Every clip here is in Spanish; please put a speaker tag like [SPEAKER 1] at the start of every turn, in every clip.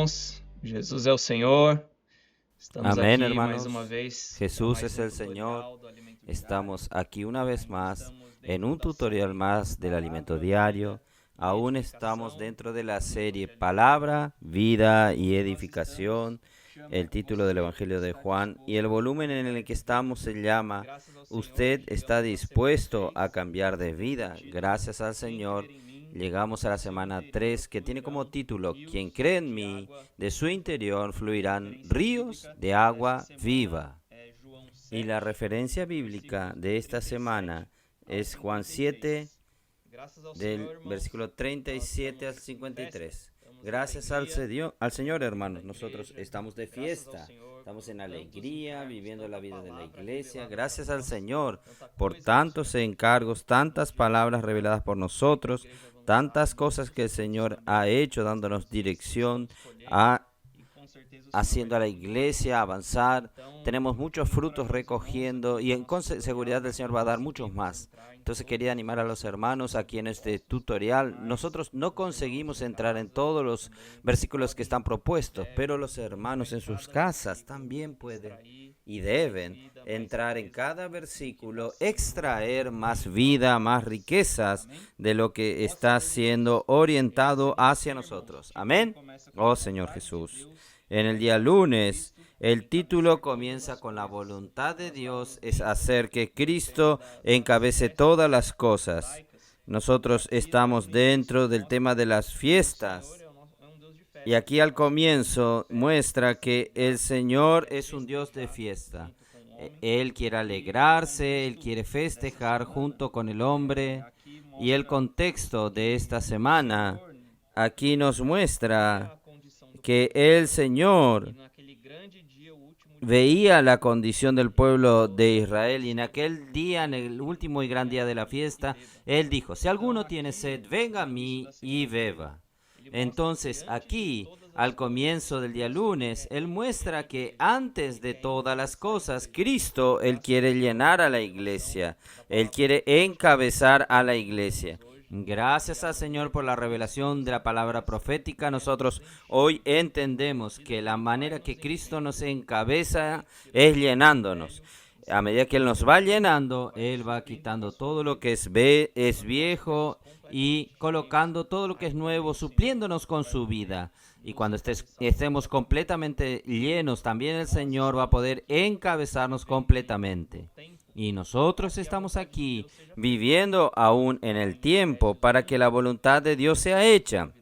[SPEAKER 1] irmãos. Jesus é o Senhor. Estamos
[SPEAKER 2] Amén,
[SPEAKER 1] aqui mais
[SPEAKER 2] hermanos.
[SPEAKER 1] uma vez.
[SPEAKER 2] Jesús
[SPEAKER 1] para
[SPEAKER 2] es
[SPEAKER 1] mais
[SPEAKER 2] el Señor.
[SPEAKER 1] tutorial do Alimento
[SPEAKER 2] Estamos
[SPEAKER 1] Diário.
[SPEAKER 2] aquí una vez más
[SPEAKER 1] Estamos
[SPEAKER 2] en
[SPEAKER 1] dentro
[SPEAKER 2] un
[SPEAKER 1] da
[SPEAKER 2] tutorial
[SPEAKER 1] série
[SPEAKER 2] más del alimento
[SPEAKER 1] Palavra,
[SPEAKER 2] diario.
[SPEAKER 1] Vida e
[SPEAKER 2] Aún
[SPEAKER 1] Edificação.
[SPEAKER 2] estamos dentro de la
[SPEAKER 1] O
[SPEAKER 2] serie
[SPEAKER 1] Evangelho
[SPEAKER 2] Palabra, Vida y
[SPEAKER 1] Nós
[SPEAKER 2] Edificación.
[SPEAKER 1] estamos,
[SPEAKER 2] El título del Evangelio de Juan y el volumen en el que estamos se llama
[SPEAKER 1] Graças ao
[SPEAKER 2] ¿Usted
[SPEAKER 1] Senhor,
[SPEAKER 2] está
[SPEAKER 1] chegamos à
[SPEAKER 2] dispuesto
[SPEAKER 1] semana
[SPEAKER 2] a cambiar de vida?
[SPEAKER 1] título,
[SPEAKER 2] Gracias al
[SPEAKER 1] Quem
[SPEAKER 2] Señor.
[SPEAKER 1] crer em mim,
[SPEAKER 2] Llegamos a la
[SPEAKER 1] do seu
[SPEAKER 2] semana
[SPEAKER 1] interior
[SPEAKER 2] 3 que tiene como
[SPEAKER 1] fluirão
[SPEAKER 2] título
[SPEAKER 1] rios
[SPEAKER 2] Quien cree en
[SPEAKER 1] de
[SPEAKER 2] mí,
[SPEAKER 1] água
[SPEAKER 2] de su interior fluirán
[SPEAKER 1] referência
[SPEAKER 2] ríos
[SPEAKER 1] bíblica
[SPEAKER 2] de
[SPEAKER 1] desta
[SPEAKER 2] agua
[SPEAKER 1] semana
[SPEAKER 2] viva.
[SPEAKER 1] é João
[SPEAKER 2] Y la
[SPEAKER 1] 7,
[SPEAKER 2] referencia bíblica
[SPEAKER 1] versículos
[SPEAKER 2] de esta
[SPEAKER 1] 37
[SPEAKER 2] semana
[SPEAKER 1] ao
[SPEAKER 2] es Juan 7,
[SPEAKER 1] 53. Graças ao
[SPEAKER 2] del
[SPEAKER 1] Senhor, irmãos,
[SPEAKER 2] versículo
[SPEAKER 1] nós
[SPEAKER 2] 37 al
[SPEAKER 1] estamos em
[SPEAKER 2] 53.
[SPEAKER 1] festa, estamos em
[SPEAKER 2] Gracias
[SPEAKER 1] alegria,
[SPEAKER 2] al Señor,
[SPEAKER 1] da
[SPEAKER 2] hermanos. Nosotros
[SPEAKER 1] igreja.
[SPEAKER 2] estamos de
[SPEAKER 1] Graças ao
[SPEAKER 2] fiesta.
[SPEAKER 1] Senhor
[SPEAKER 2] Estamos en
[SPEAKER 1] por tantos
[SPEAKER 2] alegría,
[SPEAKER 1] encargos,
[SPEAKER 2] viviendo la
[SPEAKER 1] tanta
[SPEAKER 2] vida de la
[SPEAKER 1] palavra
[SPEAKER 2] iglesia.
[SPEAKER 1] revelada
[SPEAKER 2] Gracias
[SPEAKER 1] para
[SPEAKER 2] al
[SPEAKER 1] nós,
[SPEAKER 2] Señor
[SPEAKER 1] tanta
[SPEAKER 2] por
[SPEAKER 1] coisa que o
[SPEAKER 2] tantos
[SPEAKER 1] Senhor
[SPEAKER 2] encargos, tantas palabras reveladas por nosotros,
[SPEAKER 1] igreja avançar,
[SPEAKER 2] tantas cosas que el
[SPEAKER 1] muitos
[SPEAKER 2] Señor ha hecho, dándonos dirección, a
[SPEAKER 1] e com certeza o Senhor
[SPEAKER 2] haciendo a la
[SPEAKER 1] vai
[SPEAKER 2] iglesia avanzar.
[SPEAKER 1] Então,
[SPEAKER 2] Tenemos muchos frutos
[SPEAKER 1] para os irmãos
[SPEAKER 2] recogiendo y con seguridad el Señor va a dar muchos
[SPEAKER 1] conseguimos
[SPEAKER 2] más.
[SPEAKER 1] entrar em
[SPEAKER 2] Entonces
[SPEAKER 1] todos
[SPEAKER 2] quería animar a los hermanos aquí en este tutorial. Nosotros no conseguimos entrar en todos los versículos que están propuestos, pero los hermanos en sus casas también pueden y deben entrar en cada versículo, extraer más vida, más riquezas de lo que está siendo orientado hacia nosotros. Amén. Oh Señor Jesús. En el día lunes, el título comienza con la voluntad de Dios es hacer que Cristo encabece todas las cosas. Nosotros estamos dentro del tema de las fiestas. Y aquí al comienzo muestra que el Señor es un Dios de fiesta. Él quiere alegrarse, Él quiere festejar junto con el hombre. Y el contexto de esta semana aquí nos muestra que el Señor veía la condición del pueblo de Israel y en aquel día, en el último y gran día de la fiesta, Él dijo, si alguno tiene sed, venga a mí y beba. Entonces aquí, al comienzo del día lunes, Él muestra que antes de todas las cosas, Cristo, Él quiere llenar a la iglesia, Él quiere encabezar a la iglesia. Gracias al Señor por la revelación de la palabra profética. Nosotros hoy entendemos que la manera que Cristo nos encabeza es llenándonos. A medida que Él nos va llenando, Él va quitando todo lo que es viejo y colocando todo lo que es nuevo, supliéndonos con su vida. Y cuando estemos completamente llenos, también el Señor va a poder encabezarnos completamente. Y nosotros estamos aquí viviendo aún en el tiempo para que la voluntad de Dios sea hecha,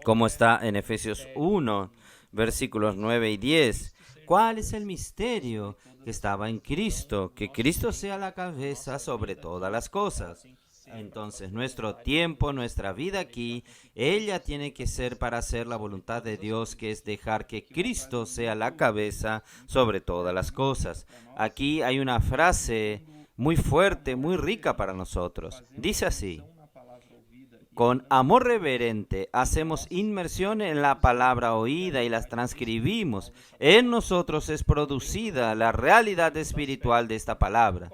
[SPEAKER 2] como está en Efesios 1, versículos 9 y 10. ¿Cuál es el misterio que estaba en Cristo? Que Cristo sea la cabeza sobre todas las cosas. Entonces, nuestro tiempo, nuestra vida aquí, ella tiene que ser para hacer la voluntad de Dios, que es dejar que Cristo sea la cabeza sobre todas las cosas. Aquí hay una frase muy fuerte, muy rica para nosotros. Dice así: con amor reverente hacemos inmersión en la palabra oída y las transcribimos. En nosotros es producida la realidad espiritual de esta palabra.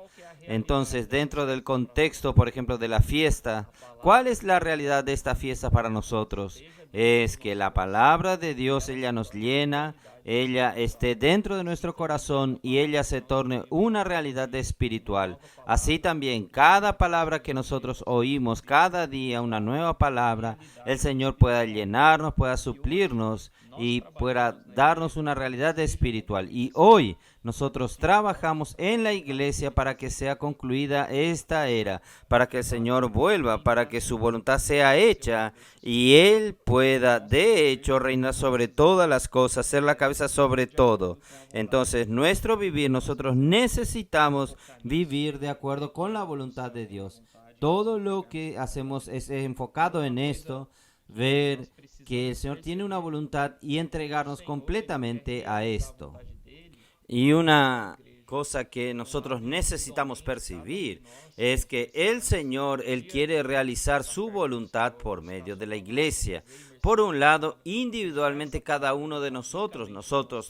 [SPEAKER 2] Entonces, dentro del contexto, por ejemplo, de la fiesta, ¿cuál es la realidad de esta fiesta para nosotros? Es que la palabra de Dios, ella nos llena, ella esté dentro de nuestro corazón y ella se torne una realidad espiritual. Así también, cada palabra que nosotros oímos, cada día una nueva palabra, el Señor pueda llenarnos, pueda suplirnos y pueda darnos una realidad espiritual. Y hoy nosotros trabajamos en la iglesia para que sea concluida esta era, para que el Señor vuelva, para que su voluntad sea hecha y Él pueda, de hecho, reinar sobre todas las cosas, ser la cabeza sobre todo. Entonces, nuestro vivir, nosotros necesitamos vivir de acuerdo con la voluntad de Dios. Todo lo que hacemos es enfocado en esto, ver que el Señor tiene una voluntad y entregarnos completamente a esto. Y una cosa que nosotros necesitamos percibir es que el Señor, Él quiere realizar su voluntad por medio de la iglesia. Por un lado, individualmente cada uno de nosotros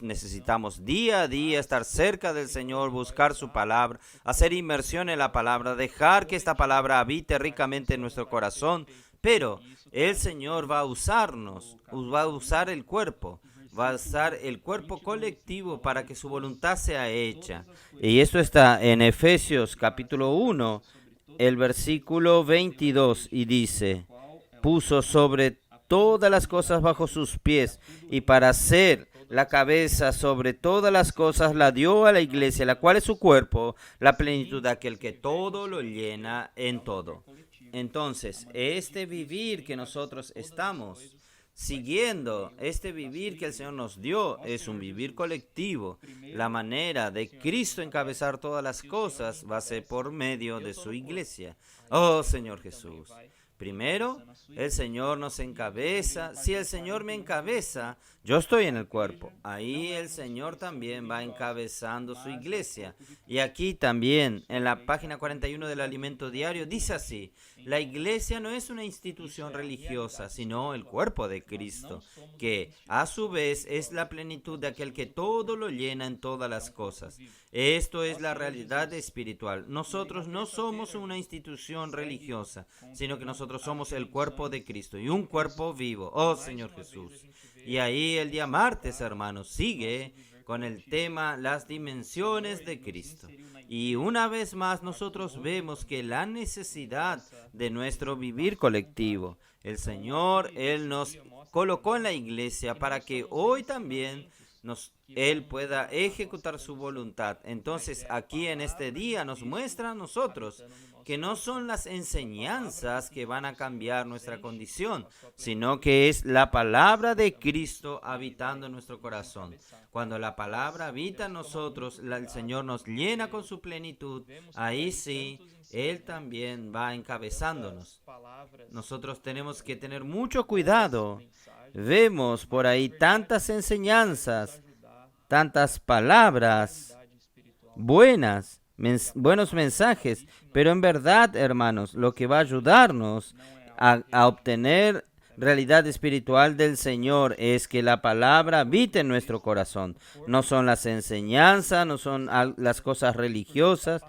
[SPEAKER 2] necesitamos día a día estar cerca del Señor, buscar su palabra, hacer inmersión en la palabra, dejar que esta palabra habite ricamente en nuestro corazón. Pero el Señor va a usarnos, va a usar el cuerpo. Va a usar el cuerpo colectivo para que su voluntad sea hecha. Y esto está en Efesios capítulo 1, el versículo 22, y dice: puso sobre todas las cosas bajo sus pies, y para ser la cabeza sobre todas las cosas la dio a la iglesia, la cual es su cuerpo, la plenitud de aquel que todo lo llena en todo. Entonces, este vivir que nosotros estamos siguiendo, este vivir que el Señor nos dio, es un vivir colectivo. La manera de Cristo encabezar todas las cosas va a ser por medio de su iglesia. Oh Señor Jesús. Primero, el Señor nos encabeza. Si el Señor me encabeza, yo estoy en el cuerpo. Ahí el Señor también va encabezando su iglesia. Y aquí también, en la página 41 del Alimento Diario, dice así: la iglesia no es una institución religiosa, sino el cuerpo de Cristo, que a su vez es la plenitud de aquel que todo lo llena en todas las cosas. Esto es la realidad espiritual. Nosotros no somos una institución religiosa, sino que nosotros somos el cuerpo de Cristo y un cuerpo vivo. Oh Señor Jesús. Y ahí el día martes, hermanos, sigue con el tema las dimensiones de Cristo. Y una vez más nosotros vemos que la necesidad de nuestro vivir colectivo, el Señor, Él nos colocó en la iglesia para que hoy también Él pueda ejecutar su voluntad. Entonces aquí en este día nos muestra a nosotros que no son las enseñanzas que van a cambiar nuestra condición, sino que es la palabra de Cristo habitando en nuestro corazón. Cuando la palabra habita en nosotros, el Señor nos llena con su plenitud, ahí sí, Él también va encabezándonos. Nosotros tenemos que tener mucho cuidado. Vemos por ahí tantas enseñanzas, tantas palabras buenas, buenos mensajes, pero en verdad, hermanos, lo que va a ayudarnos a obtener realidad espiritual del Señor es que la palabra habite en nuestro corazón. No son las enseñanzas, no son las cosas religiosas.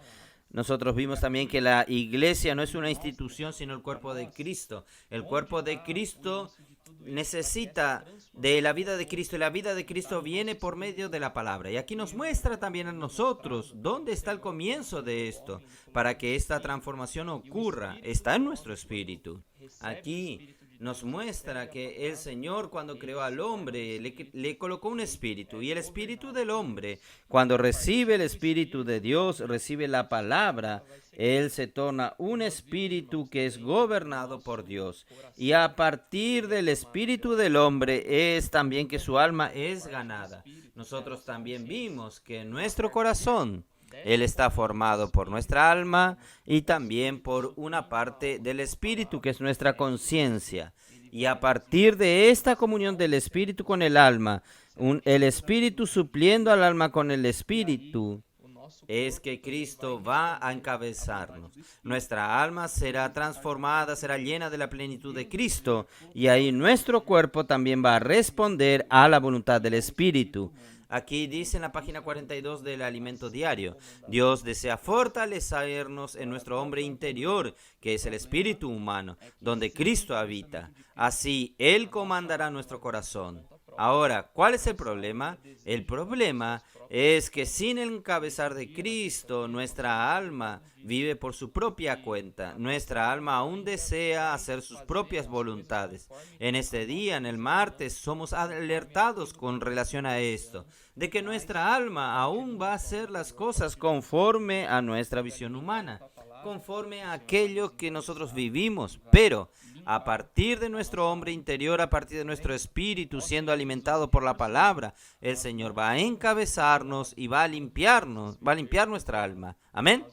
[SPEAKER 2] Nosotros vimos también que la iglesia no es una institución, sino el cuerpo de Cristo. El cuerpo de Cristo necesita de la vida de Cristo, y la vida de Cristo viene por medio de la palabra. Y aquí nos muestra también a nosotros dónde está el comienzo de esto, para que esta transformación ocurra. Está en nuestro espíritu. Aquí nos muestra que el Señor, cuando creó al hombre, le colocó un espíritu, y el espíritu del hombre, cuando recibe el espíritu de Dios, recibe la palabra, él se torna un espíritu que es gobernado por Dios. Y a partir del espíritu del hombre es también que su alma es ganada. Nosotros también vimos que en nuestro corazón Él está formado por nuestra alma y también por una parte del espíritu que es nuestra conciencia. Y a partir de esta comunión del espíritu con el alma, el espíritu supliendo al alma con el espíritu, es que Cristo va a encabezarnos. Nuestra alma será transformada, será llena de la plenitud de Cristo, y ahí nuestro cuerpo también va a responder a la voluntad del Espíritu. Aquí dice en la página 42 del Alimento Diario: Dios desea fortalecernos en nuestro hombre interior, que es el espíritu humano, donde Cristo habita. Así, Él comandará nuestro corazón. Ahora, ¿cuál es el problema? El problema es que sin el encabezar de Cristo, nuestra alma vive por su propia cuenta. Nuestra alma aún desea hacer sus propias voluntades. En este día, en el martes, somos alertados con relación a esto, de que nuestra alma aún va a hacer las cosas conforme a nuestra visión humana, conforme a aquello que nosotros vivimos, pero a partir de nuestro hombre interior, a partir de nuestro espíritu siendo alimentado por la palabra, el Señor va a encabezarnos y va a limpiarnos, va a limpiar nuestra alma. Amén.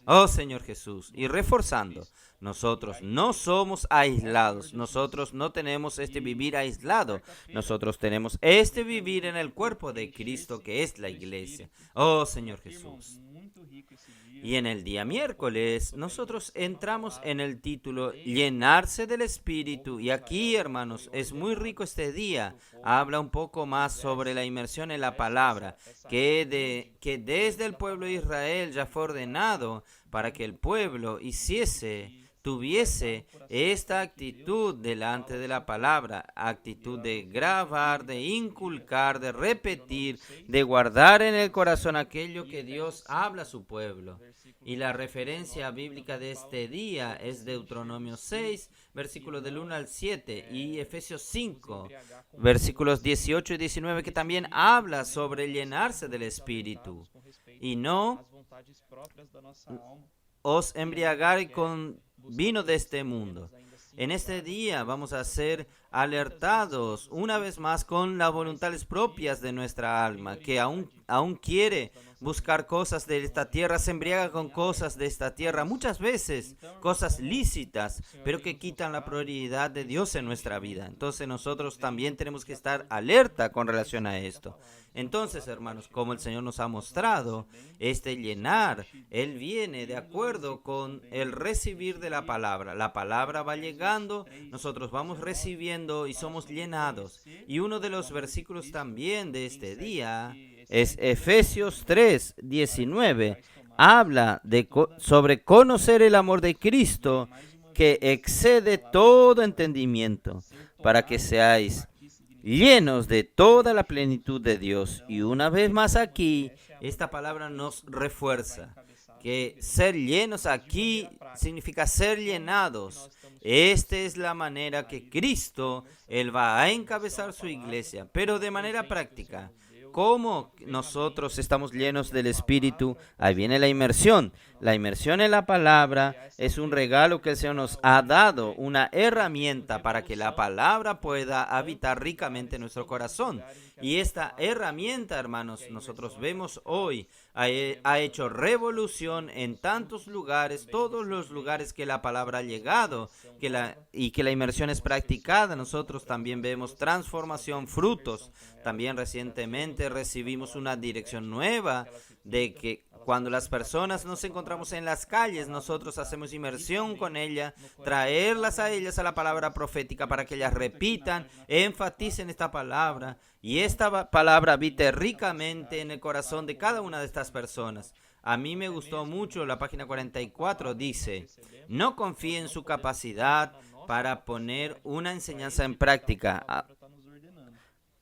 [SPEAKER 2] Oh Señor Jesús. Y reforzando, nosotros no somos aislados, nosotros no tenemos este vivir aislado, nosotros tenemos este vivir en el cuerpo de Cristo, que es la iglesia. Oh Señor Jesús. Y en el día miércoles nosotros entramos en el título Llenarse del Espíritu. Y aquí, hermanos, es muy rico este día. Habla un poco más sobre la inmersión en la palabra, que desde el pueblo de Israel ya fue ordenado para que el pueblo hiciese tuviese esta actitud delante de la palabra, actitud de grabar, de inculcar, de repetir, de guardar en el corazón aquello que Dios habla a su pueblo. Y la referencia bíblica de este día es Deuteronomio 6, versículos del 1 al 7, y Efesios 5, versículos 18 y 19, que también habla sobre llenarse del Espíritu. Y no os embriagar con vino de este mundo. En este día vamos a ser alertados una vez más con las voluntades propias de nuestra alma, que aún quiere buscar cosas de esta tierra, se embriaga con cosas de esta tierra, muchas veces cosas lícitas, pero que quitan la prioridad de Dios en nuestra vida. Entonces nosotros también tenemos que estar alerta con relación a esto. Entonces, hermanos, como el Señor nos ha mostrado, este llenar, Él viene de acuerdo con el recibir de la palabra. La palabra va llegando, nosotros vamos recibiendo y somos llenados. Y uno de los versículos también de este día es Efesios 3, 19. Habla sobre conocer el amor de Cristo que excede todo entendimiento, para que seáis llenos de toda la plenitud de Dios. Y una vez más aquí, esta palabra nos refuerza que ser llenos aquí significa ser llenados. Esta es la manera que Cristo, Él va a encabezar su iglesia, pero de manera práctica. ¿Cómo nosotros estamos llenos del Espíritu? Ahí viene la inmersión. La inmersión en la palabra es un regalo que el Señor nos ha dado, una herramienta para que la palabra pueda habitar ricamente en nuestro corazón. Y esta herramienta, hermanos, nosotros vemos hoy, ha hecho revolución en tantos lugares, todos los lugares que la palabra ha llegado, y que la inmersión es practicada. Nosotros también vemos transformación, frutos. También recientemente recibimos una dirección nueva de que cuando las personas nos encontramos en las calles, nosotros hacemos inmersión con ellas, traerlas a ellas a la palabra profética para que ellas repitan, enfaticen esta palabra y esta palabra habite ricamente en el corazón de cada una de estas personas. A mí me gustó mucho la página 44, dice, no confíe en su capacidad para poner una enseñanza en práctica.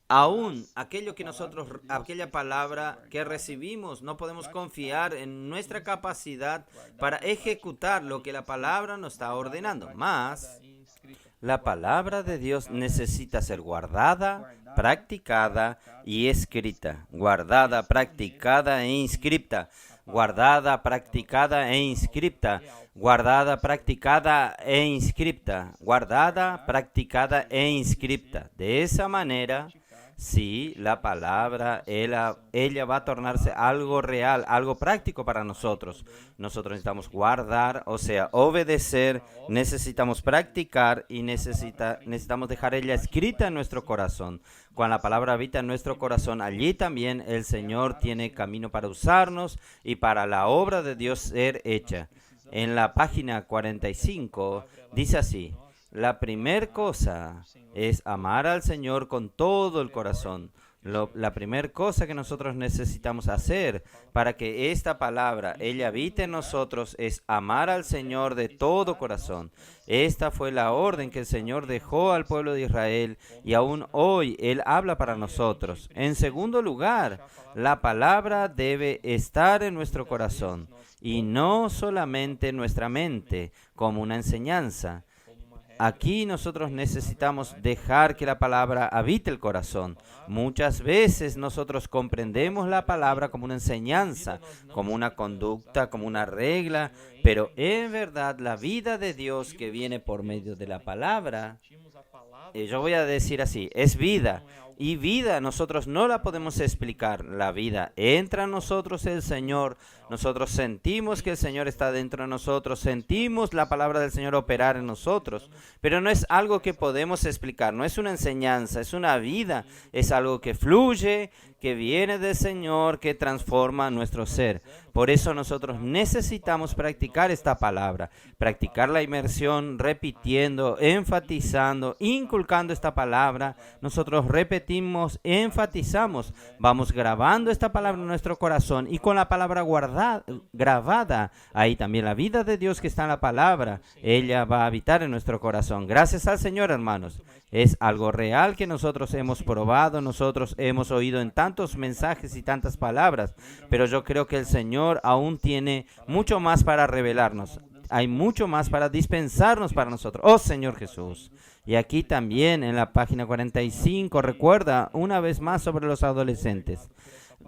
[SPEAKER 2] Aún aquella palabra que recibimos, no podemos confiar en nuestra capacidad para ejecutar lo que la palabra nos está ordenando. Más, la palabra de Dios necesita ser guardada, practicada y escrita. Guardada, practicada e inscripta. Guardada, practicada e inscripta. Guardada, practicada e inscripta. Guardada, practicada e inscripta. De esa manera, sí, la palabra, ella va a tornarse algo real, algo práctico para nosotros. Nosotros necesitamos guardar, o sea, obedecer, necesitamos practicar y necesitamos dejar ella escrita en nuestro corazón. Cuando la palabra habita en nuestro corazón, allí también el Señor tiene camino para usarnos y para la obra de Dios ser hecha. En la página 45 dice así. La primera cosa es amar al Señor con todo el corazón. La primera cosa que nosotros necesitamos hacer para que esta palabra, ella habite en nosotros, es amar al Señor de todo corazón. Esta fue la orden que el Señor dejó al pueblo de Israel y aún hoy Él habla para nosotros. En segundo lugar, la palabra debe estar en nuestro corazón y no solamente en nuestra mente como una enseñanza. Aquí nosotros necesitamos dejar que la palabra habite el corazón. Muchas veces nosotros comprendemos la palabra como una enseñanza, como una conducta, como una regla, pero en verdad la vida de Dios que viene por medio de la palabra, yo voy a decir así, es vida. Y vida nosotros no la podemos explicar. La vida entra en nosotros el Señor. Nosotros sentimos que el Señor está dentro de nosotros. Sentimos la palabra del Señor operar en nosotros. Pero no es algo que podemos explicar. No es una enseñanza, es una vida. Es algo que fluye, que viene del Señor, que transforma nuestro ser. Por eso nosotros necesitamos practicar esta palabra, practicar la inmersión, repitiendo, enfatizando, inculcando esta palabra. Nosotros repetimos, enfatizamos, vamos grabando esta palabra en nuestro corazón y con la palabra grabada, ahí también la vida de Dios que está en la palabra, ella va a habitar en nuestro corazón. Gracias al Señor, hermanos. Es algo real que nosotros hemos probado, nosotros hemos oído en tantos mensajes y tantas palabras, pero yo creo que el Señor aún tiene mucho más para revelarnos. Hay mucho más para dispensarnos para nosotros. Oh Señor Jesús. Y aquí también en la página 45 recuerda una vez más sobre los adolescentes.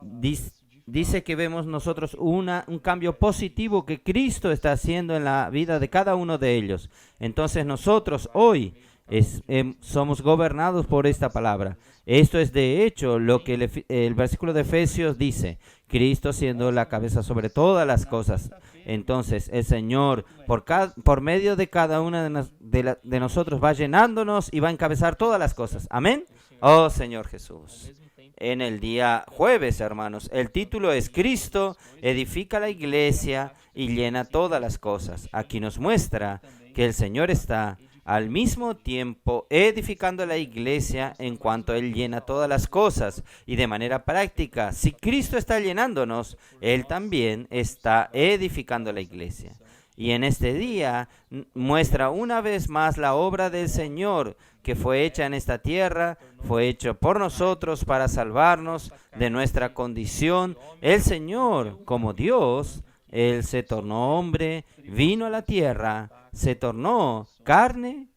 [SPEAKER 2] Dice que vemos nosotros un cambio positivo que Cristo está haciendo en la vida de cada uno de ellos. Entonces nosotros hoy somos gobernados por esta palabra. Esto es de hecho lo que el versículo de Efesios dice. Cristo siendo la cabeza sobre todas las cosas. Entonces el Señor por medio de cada una de nosotros va llenándonos y va a encabezar todas las cosas. Amén. Oh Señor Jesús. En el día jueves, hermanos, el título es Cristo edifica la iglesia y llena todas las cosas. Aquí nos muestra que el Señor está al mismo tiempo edificando la iglesia en cuanto Él llena todas las cosas. Y de manera práctica, si Cristo está llenándonos, Él también está edificando la iglesia. Y en este día muestra una vez más la obra del Señor que fue hecha en esta tierra, fue hecho por nosotros para salvarnos de nuestra condición. El Señor, como Dios, Él se tornó hombre, vino a la tierra, se tornó carne,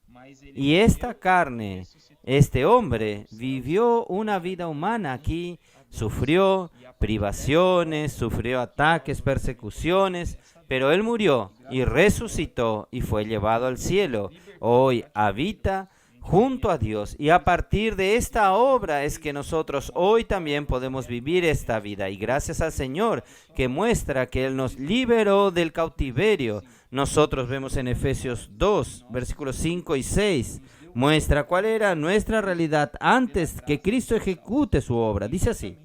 [SPEAKER 2] y esta carne, este hombre, vivió una vida humana aquí, sufrió privaciones, sufrió ataques, persecuciones, pero Él murió y resucitó y fue llevado al cielo. Hoy habita junto a Dios, y a partir de esta obra es que nosotros hoy también podemos vivir esta vida. Y gracias al Señor que muestra que Él nos liberó del cautiverio. Nosotros vemos en Efesios 2, versículos 5 y 6, muestra cuál era nuestra realidad antes que Cristo ejecute su obra. Dice así,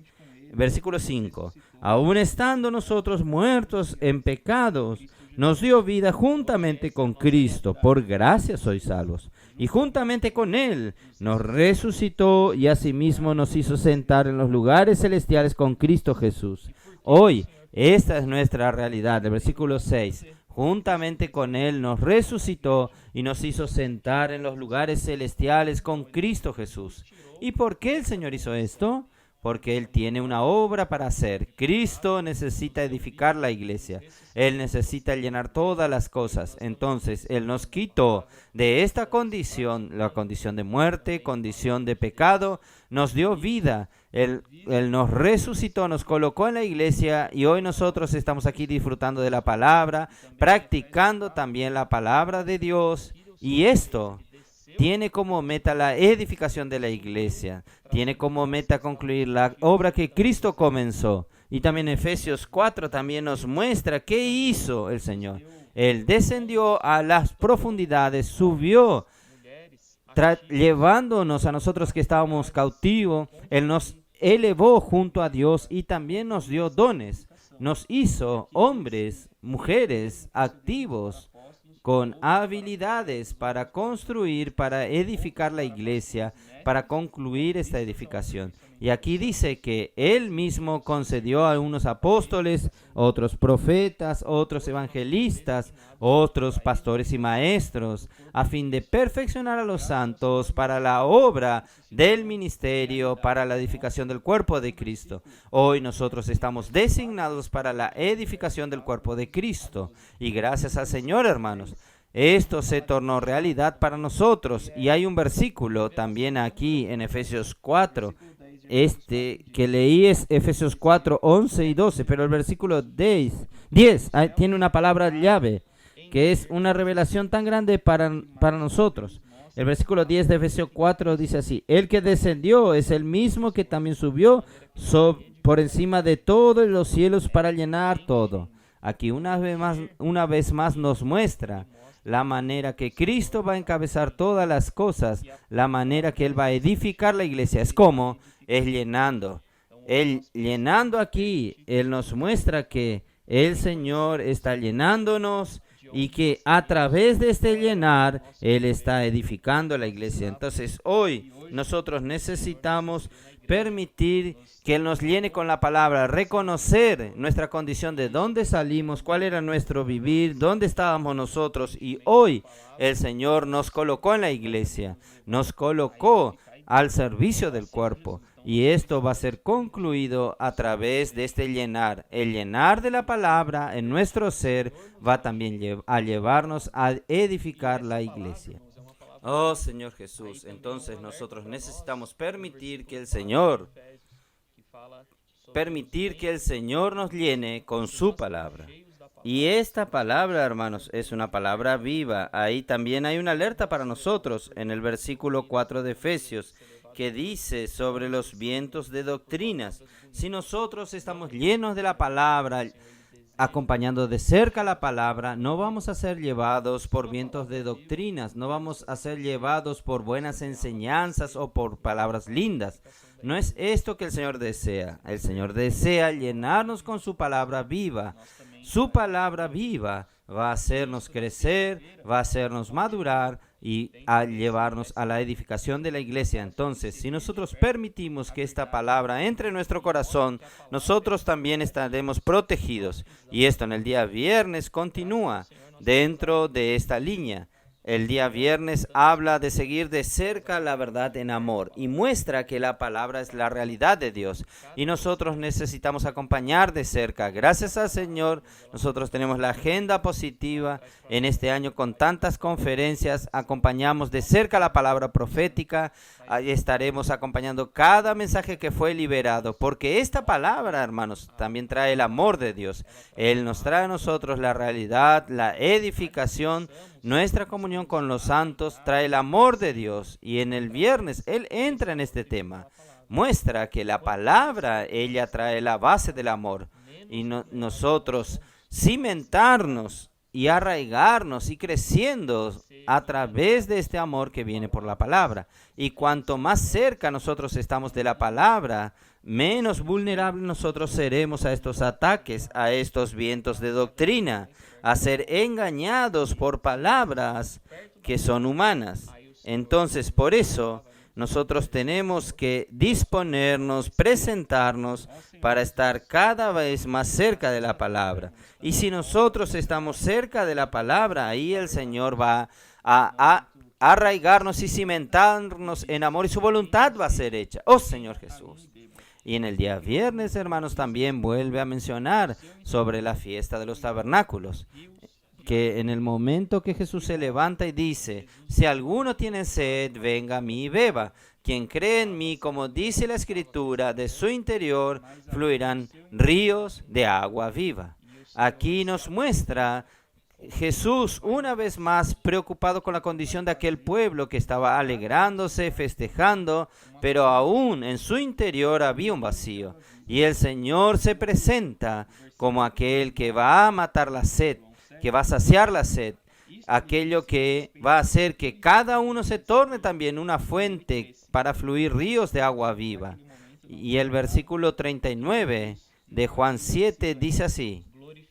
[SPEAKER 2] versículo 5, aún estando nosotros muertos en pecados, nos dio vida juntamente con Cristo, por gracia sois salvos. Y juntamente con Él nos resucitó y asimismo nos hizo sentar en los lugares celestiales con Cristo Jesús. Hoy, esta es nuestra realidad. El versículo 6. Juntamente con Él nos resucitó y nos hizo sentar en los lugares celestiales con Cristo Jesús. ¿Y por qué el Señor hizo esto? Porque Él tiene una obra para hacer. Cristo necesita edificar la iglesia. Él necesita llenar todas las cosas. Entonces, Él nos quitó de esta condición, la condición de muerte, condición de pecado, nos dio vida. Él nos resucitó, nos colocó en la iglesia y hoy nosotros estamos aquí disfrutando de la palabra, practicando también la palabra de Dios. Y esto tiene como meta la edificación de la iglesia. Tiene como meta concluir la obra que Cristo comenzó. Y también Efesios 4 también nos muestra qué hizo el Señor. Él descendió a las profundidades, subió, llevándonos a nosotros que estábamos cautivos. Él nos elevó junto a Dios y también nos dio dones. Nos hizo hombres, mujeres, activos, con habilidades para construir, para edificar la iglesia, para concluir esta edificación. Y aquí dice que Él mismo concedió a unos apóstoles, otros profetas, otros evangelistas, otros pastores y maestros, a fin de perfeccionar a los santos para la obra del ministerio, para la edificación del cuerpo de Cristo. Hoy nosotros estamos designados para la edificación del cuerpo de Cristo. Y gracias al Señor, hermanos, esto se tornó realidad para nosotros. Y hay un versículo también aquí en Efesios 4. Que leí es Efesios 4, 11 y 12, pero el versículo 10 tiene una palabra llave, que es una revelación tan grande para nosotros. El versículo 10 de Efesios 4 dice así: el que descendió es el mismo que también subió por encima de todos los cielos para llenar todo. Aquí una vez más nos muestra la manera que Cristo va a encabezar todas las cosas, la manera que Él va a edificar la iglesia. Es como es llenando. Él llenando aquí, Él nos muestra que el Señor está llenándonos y que a través de este llenar, Él está edificando la iglesia. Entonces, hoy nosotros necesitamos permitir que Él nos llene con la palabra, reconocer nuestra condición de dónde salimos, cuál era nuestro vivir, dónde estábamos nosotros. Y hoy el Señor nos colocó en la iglesia, nos colocó al servicio del cuerpo. Y esto va a ser concluido a través de este llenar. El llenar de la palabra en nuestro ser va también a llevarnos a edificar la iglesia. Oh Señor Jesús, entonces nosotros necesitamos permitir que el Señor nos llene con su palabra. Y esta palabra, hermanos, es una palabra viva. Ahí también hay una alerta para nosotros en el versículo 4 de Efesios, que dice sobre los vientos de doctrinas. Si nosotros estamos llenos de la palabra, acompañando de cerca la palabra, no vamos a ser llevados por vientos de doctrinas, no vamos a ser llevados por buenas enseñanzas o por palabras lindas. No es esto que el Señor desea. El Señor desea llenarnos con su palabra viva. Su palabra viva va a hacernos crecer, va a hacernos madurar y a llevarnos a la edificación de la iglesia. Entonces, si nosotros permitimos que esta palabra entre en nuestro corazón, nosotros también estaremos protegidos. Y esto en el día viernes continúa dentro de esta línea. El día viernes habla de seguir de cerca la verdad en amor y muestra que la palabra es la realidad de Dios. Y nosotros necesitamos acompañar de cerca. Gracias al Señor, nosotros tenemos la agenda positiva en este año con tantas conferencias. Acompañamos de cerca la palabra profética. Ahí estaremos acompañando cada mensaje que fue liberado. Porque esta palabra, hermanos, también trae el amor de Dios. Él nos trae a nosotros la realidad, la edificación. Nuestra comunión con los santos trae el amor de Dios, y en el viernes Él entra en este tema. Muestra que la palabra, ella trae la base del amor, y nosotros cimentarnos y arraigarnos y creciendo a través de este amor que viene por la palabra. Y cuanto más cerca nosotros estamos de la palabra, menos vulnerables nosotros seremos a estos ataques, a estos vientos de doctrina, a ser engañados por palabras que son humanas. Entonces, por eso, nosotros tenemos que disponernos, presentarnos para estar cada vez más cerca de la palabra. Y si nosotros estamos cerca de la palabra, ahí el Señor va a arraigarnos y cimentarnos en amor, y su voluntad va a ser hecha. Oh Señor Jesús. Y en el día viernes, hermanos, también vuelve a mencionar sobre la fiesta de los tabernáculos, que en el momento que Jesús se levanta y dice: si alguno tiene sed, venga a mí y beba. Quien cree en mí, como dice la Escritura, de su interior fluirán ríos de agua viva. Aquí nos muestra Jesús una vez más preocupado con la condición de aquel pueblo que estaba alegrándose, festejando, pero aún en su interior había un vacío. Y el Señor se presenta como aquel que va a matar la sed, que va a saciar la sed, aquello que va a hacer que cada uno se torne también una fuente para fluir ríos de agua viva. Y el versículo 39 de Juan 7 dice así: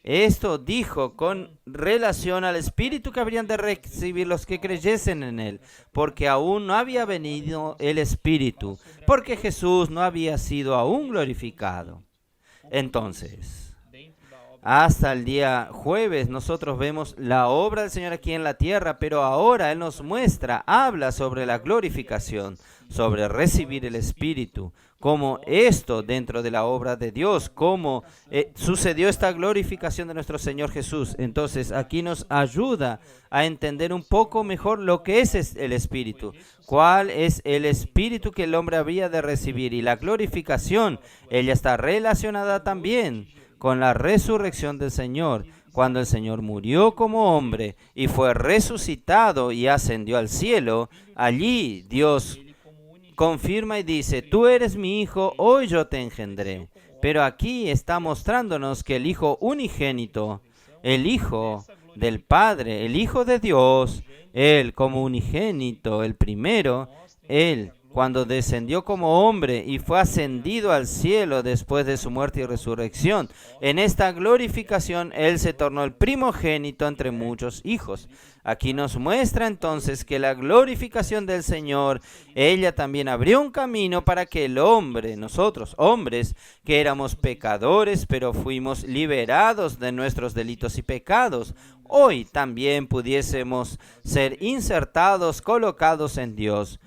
[SPEAKER 2] esto dijo con relación al Espíritu que habrían de recibir los que creyesen en Él, porque aún no había venido el Espíritu, porque Jesús no había sido aún glorificado. Entonces, hasta el día jueves nosotros vemos la obra del Señor aquí en la tierra, pero ahora Él nos muestra, habla sobre la glorificación, sobre recibir el Espíritu, cómo esto dentro de la obra de Dios, cómo sucedió esta glorificación de nuestro Señor Jesús. Entonces aquí nos ayuda a entender un poco mejor lo que es el Espíritu, cuál es el Espíritu que el hombre había de recibir, y la glorificación, ella está relacionada también con la resurrección del Señor. Cuando el Señor murió como hombre y fue resucitado y ascendió al cielo, allí Dios confirma y dice: tú eres mi hijo, hoy yo te engendré. Pero aquí está mostrándonos que el Hijo unigénito, el Hijo del Padre, el Hijo de Dios, Él como unigénito, el primero, Él cuando descendió como hombre y fue ascendido al cielo después de su muerte y resurrección. En esta glorificación Él se tornó el primogénito entre muchos hijos. Aquí nos muestra entonces que la glorificación del Señor, ella también abrió un camino para que el hombre, nosotros hombres, que éramos pecadores, pero fuimos liberados de nuestros delitos y pecados, hoy también pudiésemos ser insertados, colocados en Dios.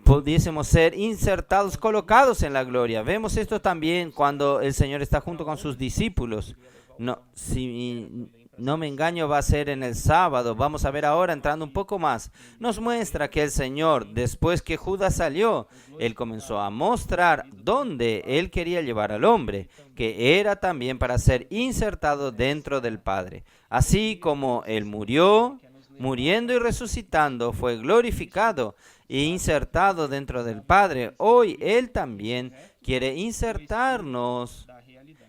[SPEAKER 2] Pudiésemos ser insertados, colocados en la gloria. Vemos esto también cuando el Señor está junto con sus discípulos. No, si no me engaño, va a ser en el sábado. Vamos a ver ahora, entrando un poco más. Nos muestra que el Señor, después que Judas salió, Él comenzó a mostrar dónde Él quería llevar al hombre, que era también para ser insertado dentro del Padre. Así como Él murió, muriendo y resucitando, fue glorificado e insertado dentro del Padre, hoy Él también quiere insertarnos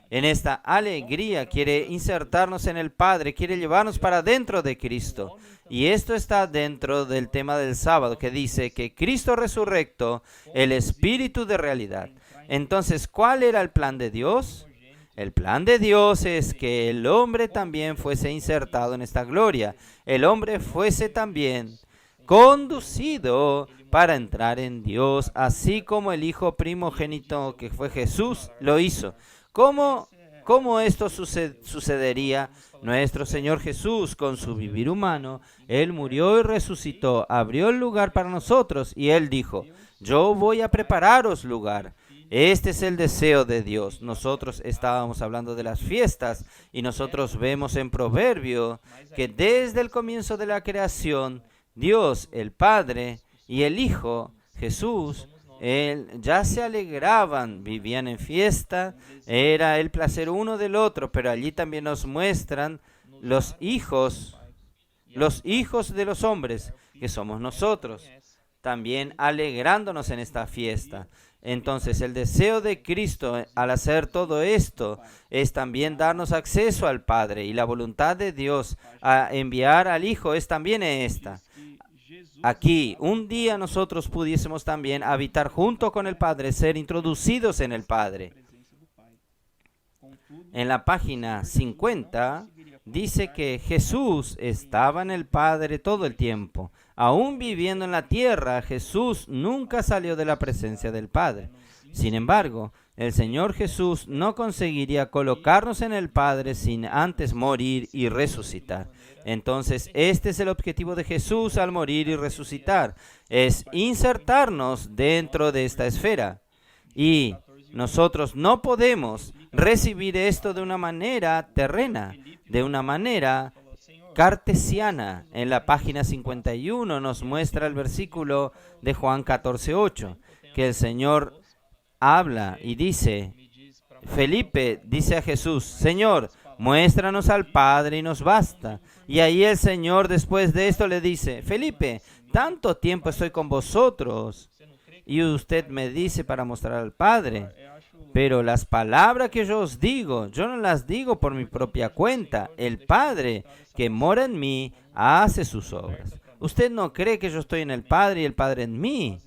[SPEAKER 2] en esta alegría, quiere insertarnos en el Padre, quiere llevarnos para dentro de Cristo. Y esto está dentro del tema del sábado, que dice que Cristo resurrecto, el Espíritu de realidad. Entonces, ¿cuál era el plan de Dios? El plan de Dios es que el hombre también fuese insertado en esta gloria. El hombre fuese también conducido para entrar en Dios, así como el Hijo primogénito que fue Jesús lo hizo. ¿Cómo esto sucedería? Nuestro Señor Jesús, con su vivir humano, Él murió y resucitó, abrió el lugar para nosotros y Él dijo, yo voy a prepararos lugar. Este es el deseo de Dios. Nosotros estábamos hablando de las fiestas y nosotros vemos en Proverbio que desde el comienzo de la creación, Dios, el Padre y el Hijo, Jesús, Él ya se alegraban, vivían en fiesta, era el placer uno del otro, pero allí también nos muestran los hijos de los hombres, que somos nosotros, también alegrándonos en esta fiesta. Entonces, el deseo de Cristo al hacer todo esto es también darnos acceso al Padre, y la voluntad de Dios a enviar al Hijo es también esta. Aquí, un día nosotros pudiésemos también habitar junto con el Padre, ser introducidos en el Padre. En la página 50 dice que Jesús estaba en el Padre todo el tiempo. Aún viviendo en la tierra, Jesús nunca salió de la presencia del Padre. Sin embargo, el Señor Jesús no conseguiría colocarnos en el Padre sin antes morir y resucitar. Entonces, este es el objetivo de Jesús al morir y resucitar, es insertarnos dentro de esta esfera. Y nosotros no podemos recibir esto de una manera terrena, de una manera cartesiana. En la página 51 nos muestra el versículo de Juan 14:8, que el Señor habla y dice, Felipe dice a Jesús, Señor, muéstranos al Padre y nos basta. Y ahí el Señor después de esto le dice, Felipe, tanto tiempo estoy con vosotros y usted me dice para mostrar al Padre. Pero las palabras que yo os digo, yo no las digo por mi propia cuenta. El Padre que mora en mí hace sus obras. Usted no cree que yo estoy en el Padre y el Padre en mí.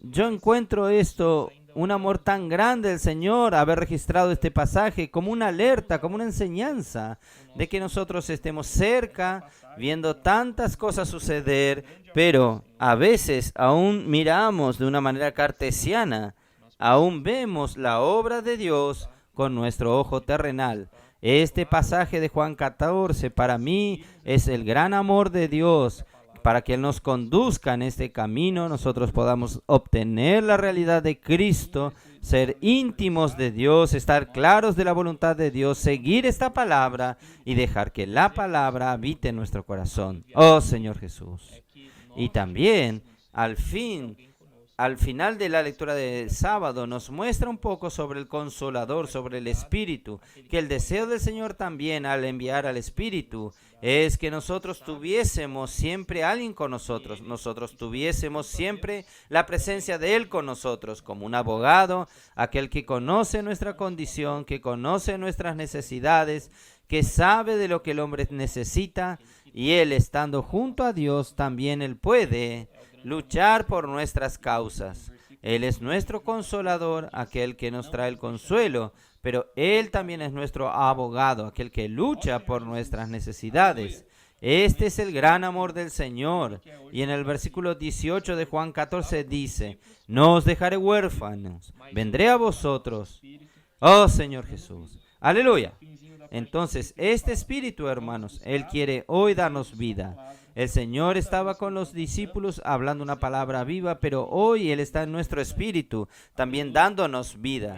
[SPEAKER 2] Yo encuentro esto, un amor tan grande del Señor, haber registrado este pasaje como una alerta, como una enseñanza de que nosotros estemos cerca, viendo tantas cosas suceder, pero a veces aún miramos de una manera cartesiana, aún vemos la obra de Dios con nuestro ojo terrenal. Este pasaje de Juan 14 para mí es el gran amor de Dios, para que Él nos conduzca en este camino, nosotros podamos obtener la realidad de Cristo, ser íntimos de Dios, estar claros de la voluntad de Dios, seguir esta palabra y dejar que la palabra habite en nuestro corazón. Oh Señor Jesús. Y también, al final de la lectura del sábado, nos muestra un poco sobre el Consolador, sobre el Espíritu, que el deseo del Señor también al enviar al Espíritu es que nosotros tuviésemos siempre a alguien con nosotros, nosotros tuviésemos siempre la presencia de Él con nosotros, como un abogado, aquel que conoce nuestra condición, que conoce nuestras necesidades, que sabe de lo que el hombre necesita, y Él, estando junto a Dios, también Él puede luchar por nuestras causas. Él es nuestro consolador, aquel que nos trae el consuelo, pero Él también es nuestro abogado, aquel que lucha por nuestras necesidades. Este es el gran amor del Señor. Y en el versículo 18 de Juan 14 dice: no os dejaré huérfanos, vendré a vosotros. Oh Señor Jesús. Aleluya. Entonces, este Espíritu, hermanos, Él quiere hoy darnos vida. El Señor estaba con los discípulos hablando una palabra viva, pero hoy Él está en nuestro espíritu, también dándonos vida.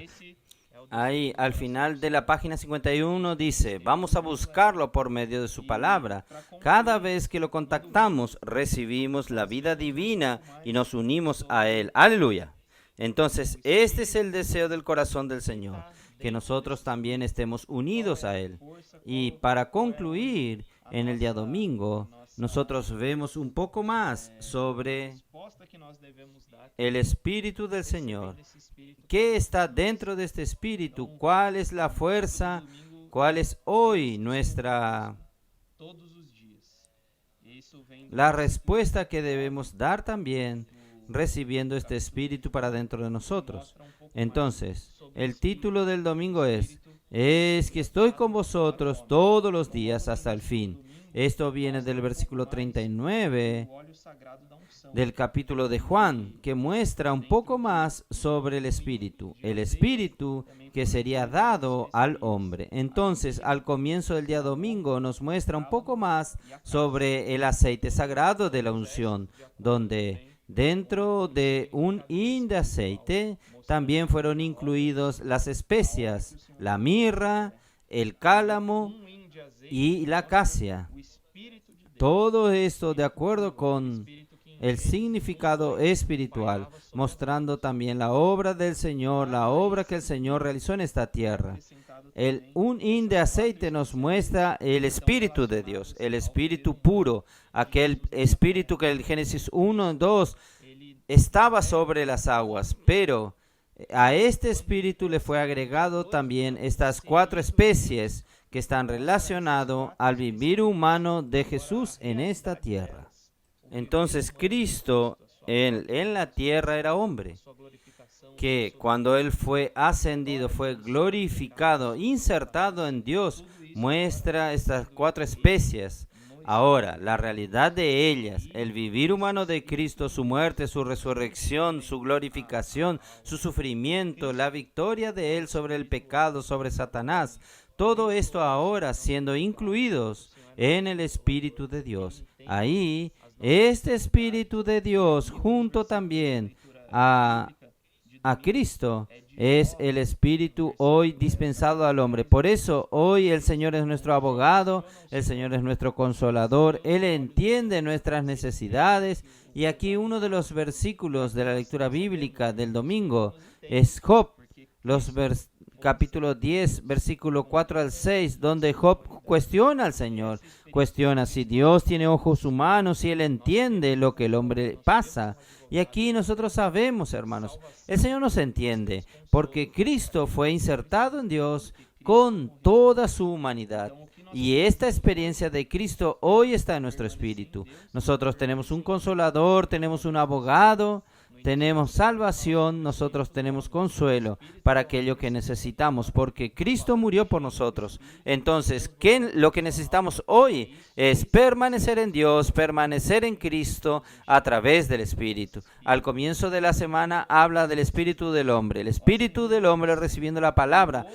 [SPEAKER 2] Ahí, al final de la página 51 dice: vamos a buscarlo por medio de su palabra. Cada vez que lo contactamos, recibimos la vida divina y nos unimos a Él. ¡Aleluya! Entonces, este es el deseo del corazón del Señor, que nosotros también estemos unidos a Él. Y para concluir, en el día domingo, nosotros vemos un poco más sobre el Espíritu del Señor. ¿Qué está dentro de este Espíritu? ¿Cuál es la fuerza? ¿Cuál es hoy la respuesta que debemos dar también recibiendo este Espíritu para dentro de nosotros? Entonces, el título del domingo es que estoy con vosotros todos los días hasta el fin. Esto viene del versículo 39 del capítulo de Juan, que muestra un poco más sobre el Espíritu que sería dado al hombre. Entonces, al comienzo del día domingo nos muestra un poco más sobre el aceite sagrado de la unción, donde dentro de un hin de aceite también fueron incluidos las especias, la mirra, el cálamo y la acacia. Todo esto de acuerdo con el significado espiritual, mostrando también la obra del Señor, la obra que el Señor realizó en esta tierra. Un hin de aceite nos muestra el Espíritu de Dios, el Espíritu puro, aquel Espíritu que en Génesis 1:2 estaba sobre las aguas, pero a este Espíritu le fue agregado también estas 4 especies que están relacionadas al vivir humano de Jesús en esta tierra. Entonces, Cristo en la tierra era hombre, que cuando Él fue ascendido, fue glorificado, insertado en Dios, muestra estas 4 especies. Ahora, la realidad de ellas, el vivir humano de Cristo, su muerte, su resurrección, su glorificación, su sufrimiento, la victoria de Él sobre el pecado, sobre Satanás, todo esto ahora siendo incluidos en el Espíritu de Dios. Ahí, este Espíritu de Dios, junto también a Cristo, es el Espíritu hoy dispensado al hombre. Por eso hoy el Señor es nuestro abogado, el Señor es nuestro consolador, Él entiende nuestras necesidades. Y aquí uno de los versículos de la lectura bíblica del domingo es Job, capítulo 10, versículo 4 al 6, donde Job cuestiona al Señor, cuestiona si Dios tiene ojos humanos, si Él entiende lo que el hombre pasa. Y aquí nosotros sabemos, hermanos, el Señor nos entiende, porque Cristo fue insertado en Dios con toda su humanidad. Y esta experiencia de Cristo hoy está en nuestro espíritu. Nosotros tenemos un consolador, tenemos un abogado, tenemos salvación, nosotros tenemos consuelo para aquello que necesitamos, porque Cristo murió por nosotros. Entonces, lo que necesitamos hoy es permanecer en Dios, permanecer en Cristo a través del Espíritu. Al comienzo de la semana habla del Espíritu del hombre, el Espíritu del hombre recibiendo la palabra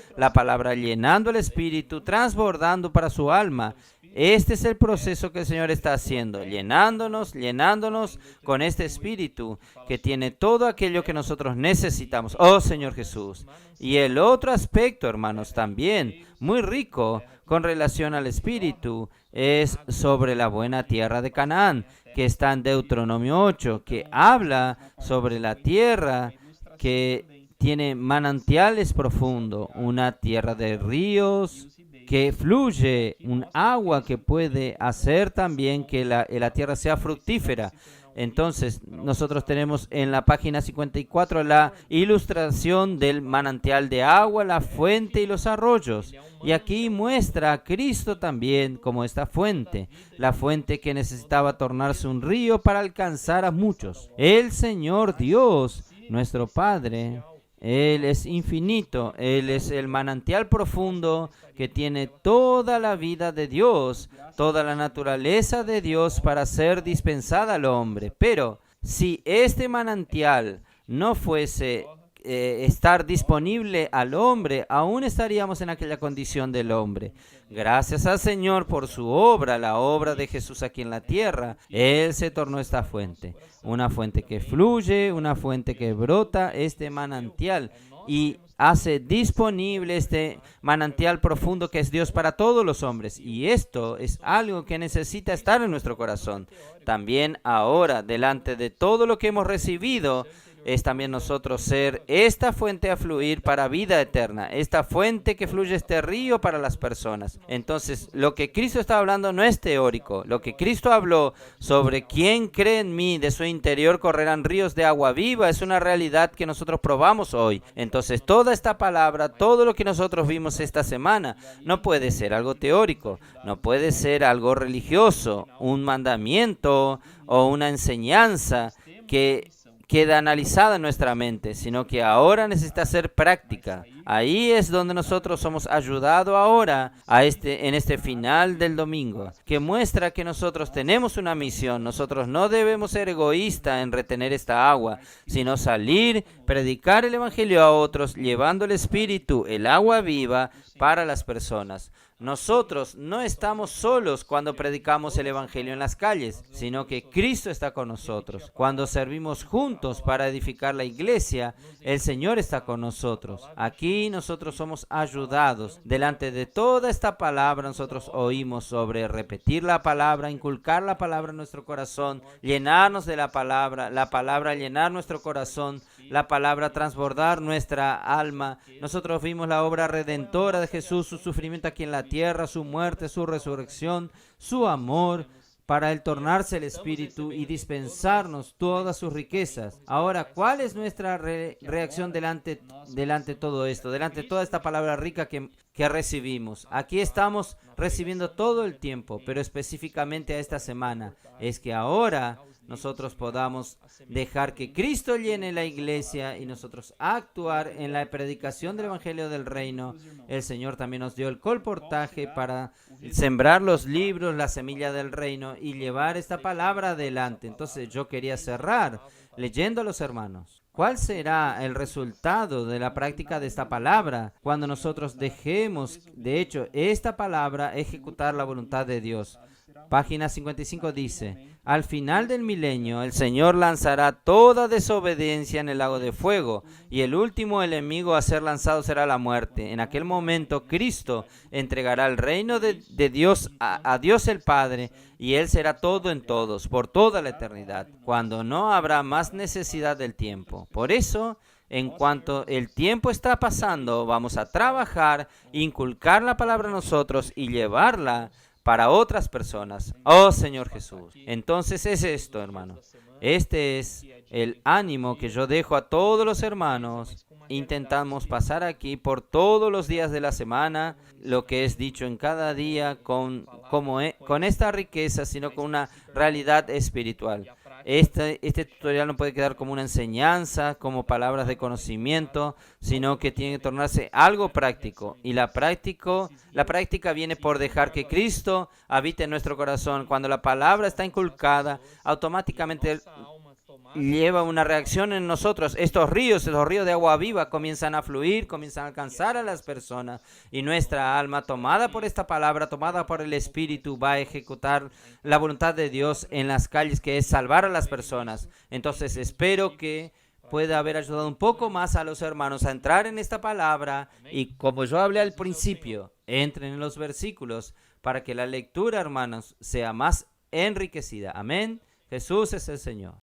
[SPEAKER 2] llenando el Espíritu, transbordando para su alma. Este es el proceso que el Señor está haciendo, llenándonos con este Espíritu que tiene todo aquello que nosotros necesitamos. Oh Señor Jesús. Y el otro aspecto, hermanos, también muy rico con relación al Espíritu es sobre la buena tierra de Canaán, que está en Deuteronomio 8, que habla sobre la tierra que tiene manantiales profundos, una tierra de ríos, que fluye un agua que puede hacer también que la tierra sea fructífera. Entonces, nosotros tenemos en la página 54 la ilustración del manantial de agua, la fuente y los arroyos. Y aquí muestra a Cristo también como esta fuente, la fuente que necesitaba tornarse un río para alcanzar a muchos. El Señor Dios, nuestro Padre, Él es infinito, Él es el manantial profundo que tiene toda la vida de Dios, toda la naturaleza de Dios para ser dispensada al hombre. Pero si este manantial no fuese estar disponible al hombre, aún estaríamos en aquella condición del hombre. Gracias al Señor por su obra, la obra de Jesús aquí en la tierra, Él se tornó esta fuente, una fuente que fluye, una fuente que brota, este manantial, y hace disponible este manantial profundo que es Dios para todos los hombres. Y esto es algo que necesita estar en nuestro corazón. También ahora, delante de todo lo que hemos recibido, es también nosotros ser esta fuente a fluir para vida eterna, esta fuente que fluye, este río para las personas. Entonces, lo que Cristo está hablando no es teórico. Lo que Cristo habló sobre quien cree en mí, de su interior correrán ríos de agua viva, es una realidad que nosotros probamos hoy. Entonces, toda esta palabra, todo lo que nosotros vimos esta semana, no puede ser algo teórico, no puede ser algo religioso, un mandamiento o una enseñanza que queda analizada en nuestra mente, sino que ahora necesita ser práctica. Ahí es donde nosotros somos ayudados ahora en este final del domingo, que muestra que nosotros tenemos una misión. Nosotros no debemos ser egoístas en retener esta agua, sino salir, predicar el Evangelio a otros, llevando el Espíritu, el agua viva, para las personas. Nosotros no estamos solos cuando predicamos el Evangelio en las calles, sino que Cristo está con nosotros. Cuando servimos juntos para edificar la iglesia, el Señor está con nosotros. Aquí nosotros somos ayudados. Delante de toda esta palabra, nosotros oímos sobre repetir la palabra, inculcar la palabra en nuestro corazón, llenarnos de la palabra llenar nuestro corazón, la palabra transbordar nuestra alma. Nosotros vimos la obra redentora de Jesús, su sufrimiento aquí en la tierra, su muerte, su resurrección, su amor, para el tornarse el Espíritu y dispensarnos todas sus riquezas. Ahora, ¿cuál es nuestra reacción delante de todo esto, delante de toda esta palabra rica que recibimos? Aquí estamos recibiendo todo el tiempo, pero específicamente a esta semana, es que ahora nosotros podamos dejar que Cristo llene la iglesia y nosotros actuar en la predicación del Evangelio del Reino. El Señor también nos dio el colportaje para sembrar los libros, la semilla del Reino y llevar esta palabra adelante. Entonces yo quería cerrar leyendo a los hermanos. ¿Cuál será el resultado de la práctica de esta palabra cuando nosotros dejemos, de hecho, esta palabra ejecutar la voluntad de Dios? Página 55 dice: al final del milenio, el Señor lanzará toda desobediencia en el lago de fuego, y el último enemigo a ser lanzado será la muerte. En aquel momento, Cristo entregará el reino de Dios a Dios el Padre, y Él será todo en todos, por toda la eternidad, cuando no habrá más necesidad del tiempo. Por eso, en cuanto el tiempo está pasando, vamos a trabajar, inculcar la palabra a nosotros y llevarla para otras personas. Oh Señor Jesús. Entonces es esto, hermano. Este es el ánimo que yo dejo a todos los hermanos. Intentamos pasar aquí por todos los días de la semana, lo que es dicho en cada día con esta riqueza, sino con una realidad espiritual. Este tutorial no puede quedar como una enseñanza, como palabras de conocimiento, sino que tiene que tornarse algo práctico. Y la práctica viene por dejar que Cristo habite en nuestro corazón. Cuando la palabra está inculcada, automáticamente lleva una reacción en nosotros. Estos ríos de agua viva comienzan a fluir, comienzan a alcanzar a las personas, y nuestra alma, tomada por esta palabra, tomada por el Espíritu, va a ejecutar la voluntad de Dios en las calles, que es salvar a las personas. Entonces espero que pueda haber ayudado un poco más a los hermanos a entrar en esta palabra, y como yo hablé al principio, entren en los versículos para que la lectura, hermanos, sea más enriquecida. Amén. Jesús es el Señor.